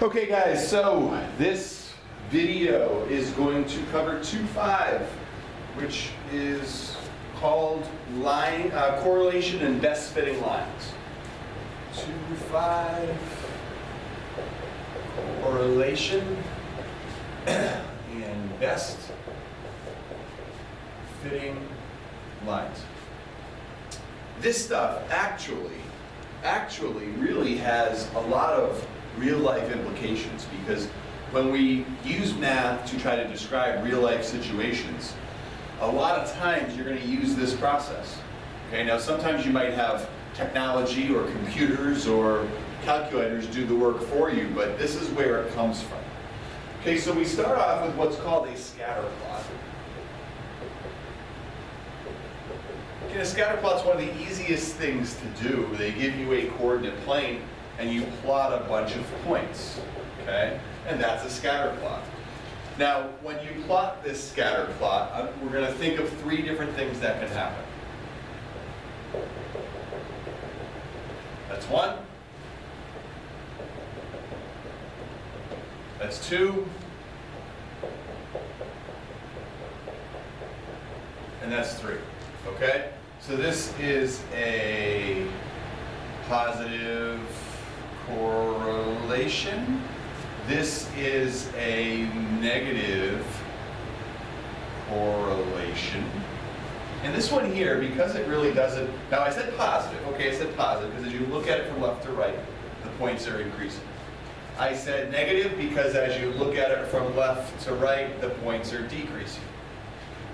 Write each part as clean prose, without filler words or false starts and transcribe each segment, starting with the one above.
Okay guys, so this video is going to cover 2.5, which is called correlation and best fitting lines. 2.5, correlation and best fitting lines. This stuff actually really has a lot of real life implications, because when we use math to try to describe real life situations, a lot of times you're going to use this process. Okay, now sometimes you might have technology or computers or calculators do the work for you, but this is where it comes from. Okay, so we start off with what's called a scatter plot. Okay, a scatter plot's one of the easiest things to do. They give you a coordinate plane and you plot a bunch of points, okay? And that's a scatter plot. Now, when you plot this scatter plot, we're going to think of three different things that can happen. That's one. That's two. And that's three, okay? So this is a positive correlation. This is a negative correlation. And this one here, because it really doesn't, now I said positive, okay, I said positive, because as you look at it from left to right, the points are increasing. I said negative because as you look at it from left to right, the points are decreasing.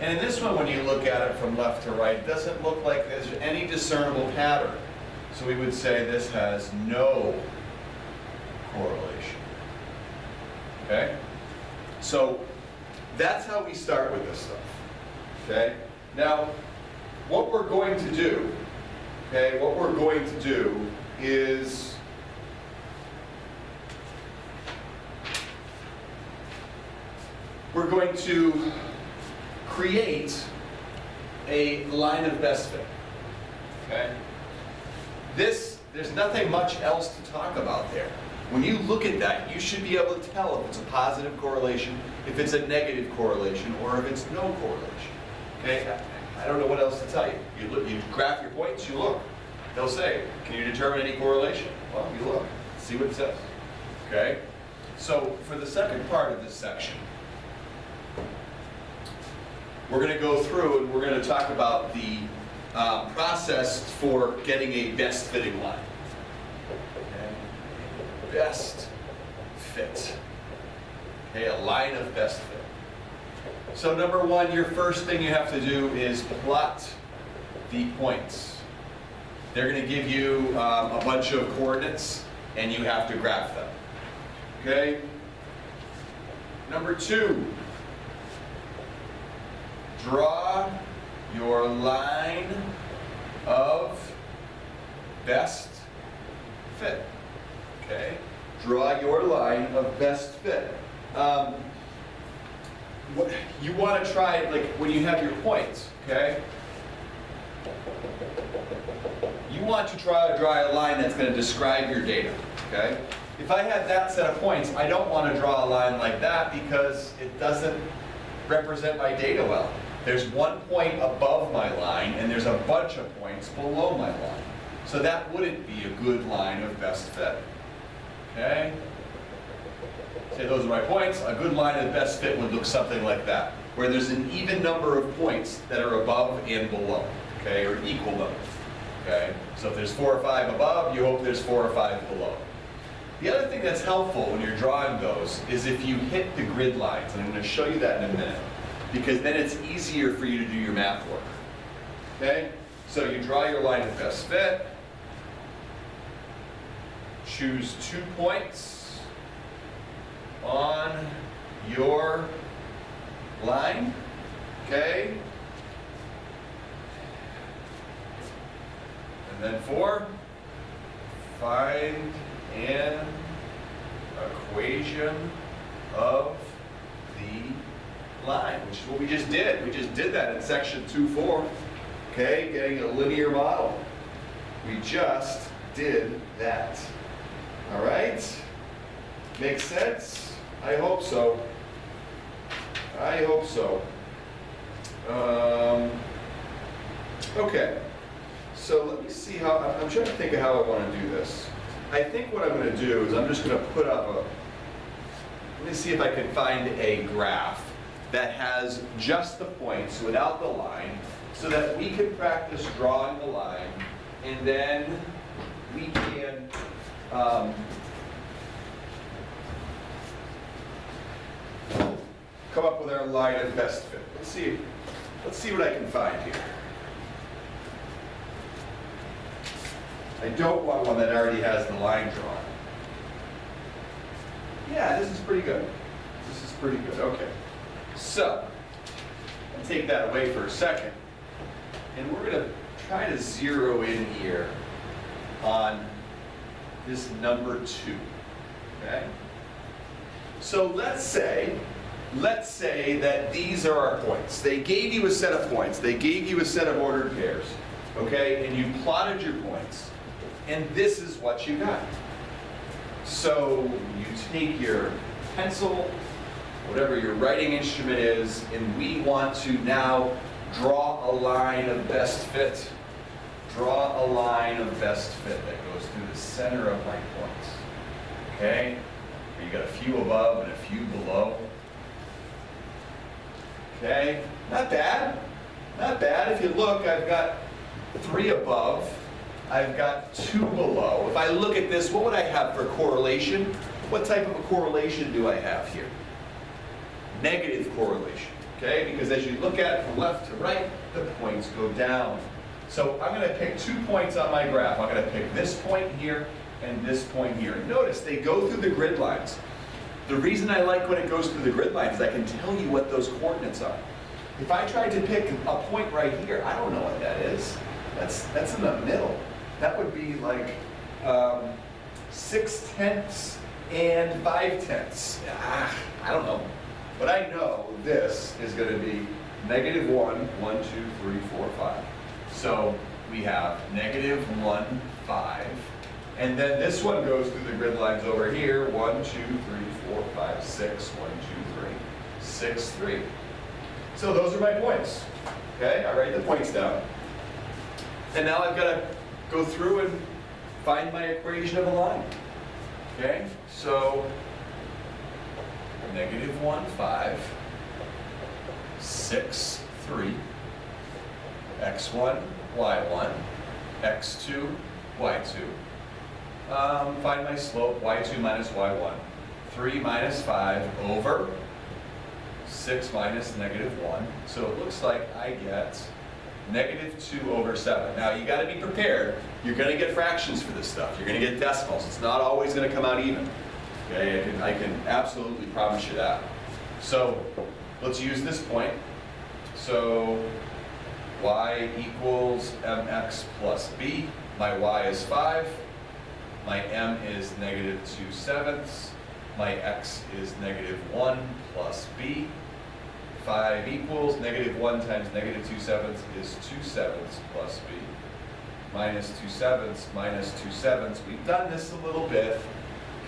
And in this one, when you look at it from left to right, it doesn't look like there's any discernible pattern. So we would say this has no correlation. Okay? So that's how we start with this stuff. Okay? Now, what we're going to do, is we're going to create a line of best fit. Okay? There's nothing much else to talk about there. When you look at that, you should be able to tell if it's a positive correlation, if it's a negative correlation, or if it's no correlation. Okay? I don't know what else to tell you. You graph your points, you look. They'll say, can you determine any correlation? Well, you look, see what it says. Okay? So for the second part of this section, we're going to go through and we're going to talk about the process for getting a best fitting line. Okay? Best fit. Okay, a line of best fit. So number one, your first thing you have to do is plot the points. They're going to give you a bunch of coordinates and you have to graph them. Okay? Number two, draw your line of best fit. Okay? Draw your line of best fit. What you want to try, like when you have your points, okay? You want to try to draw a line that's going to describe your data, okay? If I had that set of points, I don't want to draw a line like that because it doesn't represent my data well. There's one point above my line and there's a bunch of points below my line. So that wouldn't be a good line of best fit. Okay? Say those are my points. A good line of best fit would look something like that, where there's an even number of points that are above and below, okay, or equal numbers. Okay? So if there's 4 or 5 above, you hope there's 4 or 5 below. The other thing that's helpful when you're drawing those is if you hit the grid lines, and I'm going to show you that in a minute, because then it's easier for you to do your math work. Okay? So you draw your line of best fit, choose 2 points on your line, okay? And then 4, find an equation of the line, which is what we just did. We just did that in section 2.4, okay? Getting a linear model. We just did that. All right? Makes sense? I hope so. I hope so. Okay, so let me see how, I'm trying to think of how I want to do this. I think what I'm going to do is I'm just going to put up a, let me see if I can find a graph that has just the points without the line, so that we can practice drawing the line, and then we can come up with our line of best fit. Let's see what I can find here. I don't want one that already has the line drawn. Yeah, this is pretty good. This is pretty good. Okay. So, I'll take that away for a second. And we're going to try to zero in here on this number 2. Okay? So let's say that these are our points. They gave you a set of points. They gave you a set of ordered pairs. Okay? And you plotted your points. And this is what you got. So you take your pencil, whatever your writing instrument is, and we want to now draw a line of best fit. Draw a line of best fit that goes through the center of my points. Okay? You got a few above and a few below. Okay? Not bad. Not bad. If you look, I've got 3 above. I've got 2 below. If I look at this, what would I have for correlation? What type of a correlation do I have here? Negative correlation, okay? Because as you look at it from left to right, the points go down. So I'm going to pick 2 points on my graph. I'm going to pick this point here and this point here. Notice they go through the grid lines. The reason I like when it goes through the grid lines is I can tell you what those coordinates are. If I tried to pick a point right here, I don't know what that is. That's in the middle. That would be like 6/10 and 5/10. I don't know. But I know this is going to be -1, 1, 2, 3, 4, 5. So we have -1, 5. And then this one goes through the grid lines over here. 1, 2, 3, 4, 5, 6. 1, 2, 3, 6, 3. So those are my points. Okay, I write the points down. And now I've got to go through and find my equation of a line. Okay, so -1, 5, 6, 3, x1, y1, x2, y2. Find my slope, y2 minus y1. 3 minus 5 over 6 minus -1. So it looks like I get -2 over 7. Now you got to be prepared. You're going to get fractions for this stuff. You're going to get decimals. It's not always going to come out even. Okay, I can absolutely promise you that. So let's use this point. So y equals mx plus b. My y is 5. My m is -2/7. My x is -1 plus b. 5 equals -1 times -2/7 is 2/7 plus b. -2/7 minus 2/7. We've done this a little bit.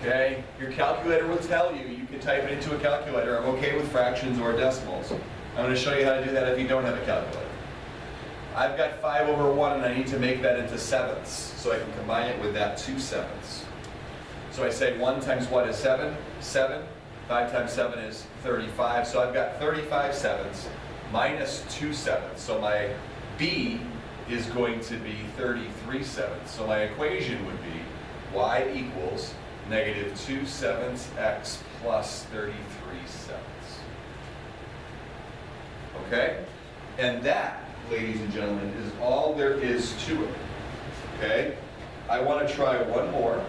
Okay? Your calculator will tell you. You can type it into a calculator. I'm okay with fractions or decimals. I'm going to show you how to do that if you don't have a calculator. I've got 5 over 1 and I need to make that into sevenths. So I can combine it with that 2/7. So I say 1 times what is 7? 7. 5 times 7 is 35. So I've got 35/7 minus 2/7. So my b is going to be 33/7. So my equation would be y equals -2/7 x plus 33/7. Okay? And that, ladies and gentlemen, is all there is to it. Okay? I want to try one more.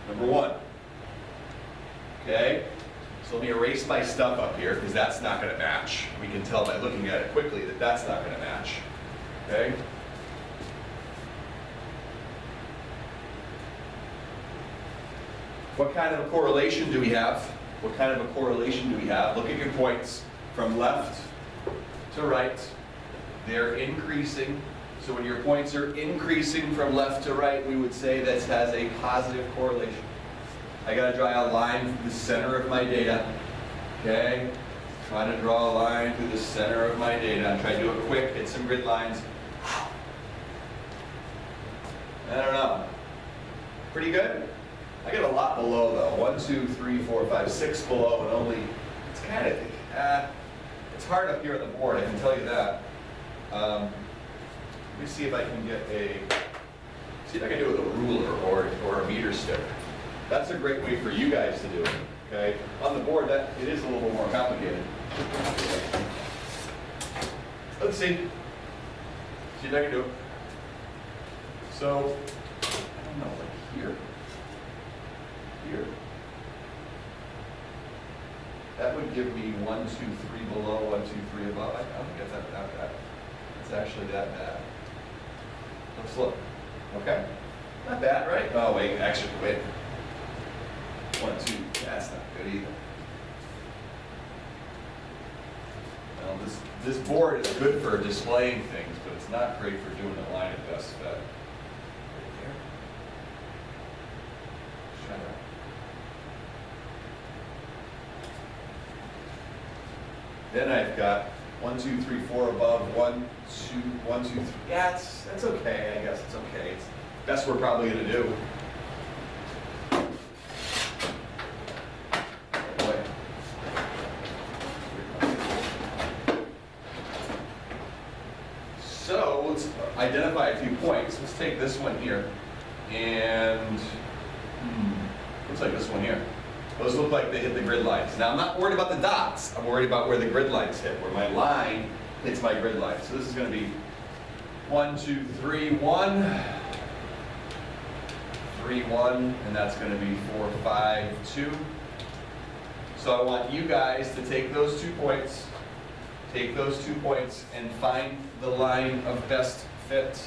Number 1. Okay? So let me erase my stuff up here because that's not going to match. We can tell by looking at it quickly that that's not going to match. Okay? What kind of a correlation do we have? What kind of a correlation do we have? Look at your points from left to right. They're increasing. So when your points are increasing from left to right, we would say this has a positive correlation. I got to draw a line through the center of my data. Okay? Trying to draw a line through the center of my data. I'm trying to do it quick, hit some grid lines. I don't know. Pretty good? I get a lot below though. 1, 2, 3, 4, 5, 6 below, and only, it's kind of, it's hard up here on the board, I can tell you that. Let me see if I can get see if I can do it with a ruler or a meter stick. That's a great way for you guys to do it, okay? On the board, it is a little bit more complicated. Let's see. See if I can do it. So, I don't know, like here. That would give me 1, 2, 3 below, 1, 2, 3 above. I don't think it's that bad. It's actually that bad. Let's look. Okay? Not bad, right? Oh, wait, actually, wait. 1, 2, that's not good either. Well, this board is good for displaying things, but it's not great for doing a line of best fit. Right here. Shut up. Then I've got 1, 2, 3, 4 above, 1, 2, 1, 2, 3. Yeah, that's okay, I guess it's okay. It's best we're probably gonna do. Boy. So let's identify a few points. Let's take this one here, and looks like this one here. Those look like they hit the grid lines. Now I'm not worried about the dots. I'm worried about where the grid lines hit, where my line hits my grid line. So this is going to be 1, 2, 3, 1, 3, 1, and that's going to be 4, 5, 2. So I want you guys to take those 2 points, and find the line of best fit.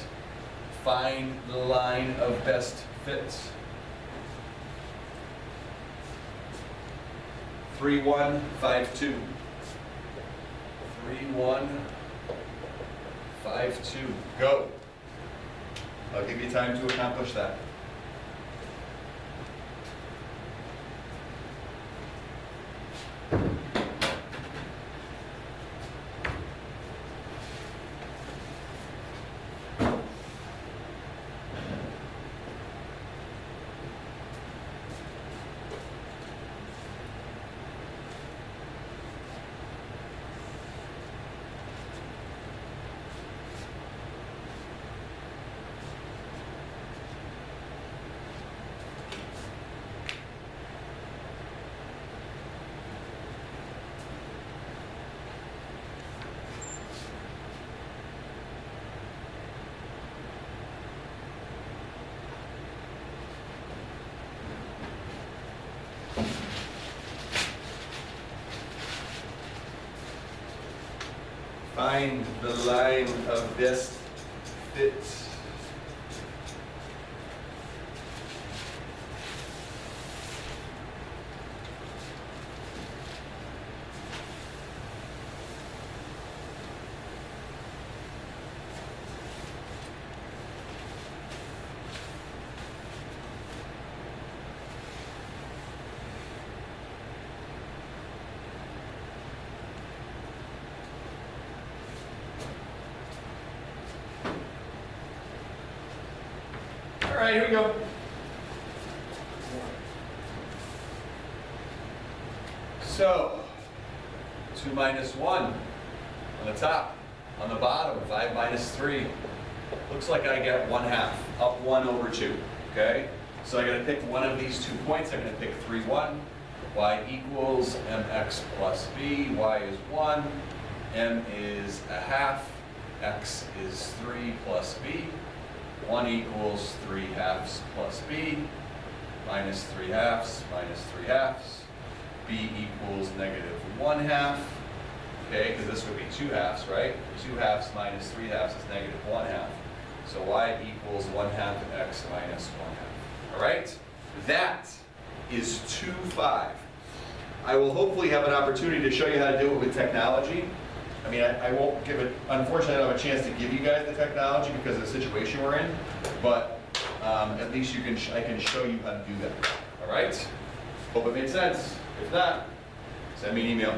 Find the line of best fit. 3, 1, 5, 2. 3, 1, 5, 2. Go. I'll give you time to accomplish that. Find the line of best fit. All right, here we go. So, 2 minus 1 on the top. On the bottom, 5 minus 3. Looks like I get 1/2, up 1 over 2, okay? So I gotta pick one of these 2 points. I'm gonna pick 3, 1. Y equals mx plus b. Y is 1. M is 1/2. X is 3 plus b. 1 equals 3/2 plus b, minus 3/2 minus 3/2. B equals -1/2. Okay, because this would be 2/2, right? 2/2 minus 3/2 is -1/2. So y equals 1/2 x minus 1/2. All right? That is 2, 5. I will hopefully have an opportunity to show you how to do it with technology. I mean, I won't give it, unfortunately, I don't have a chance to give you guys the technology because of the situation we're in, but at least I can show you how to do that. All right? Hope it made sense. If not, send me an email.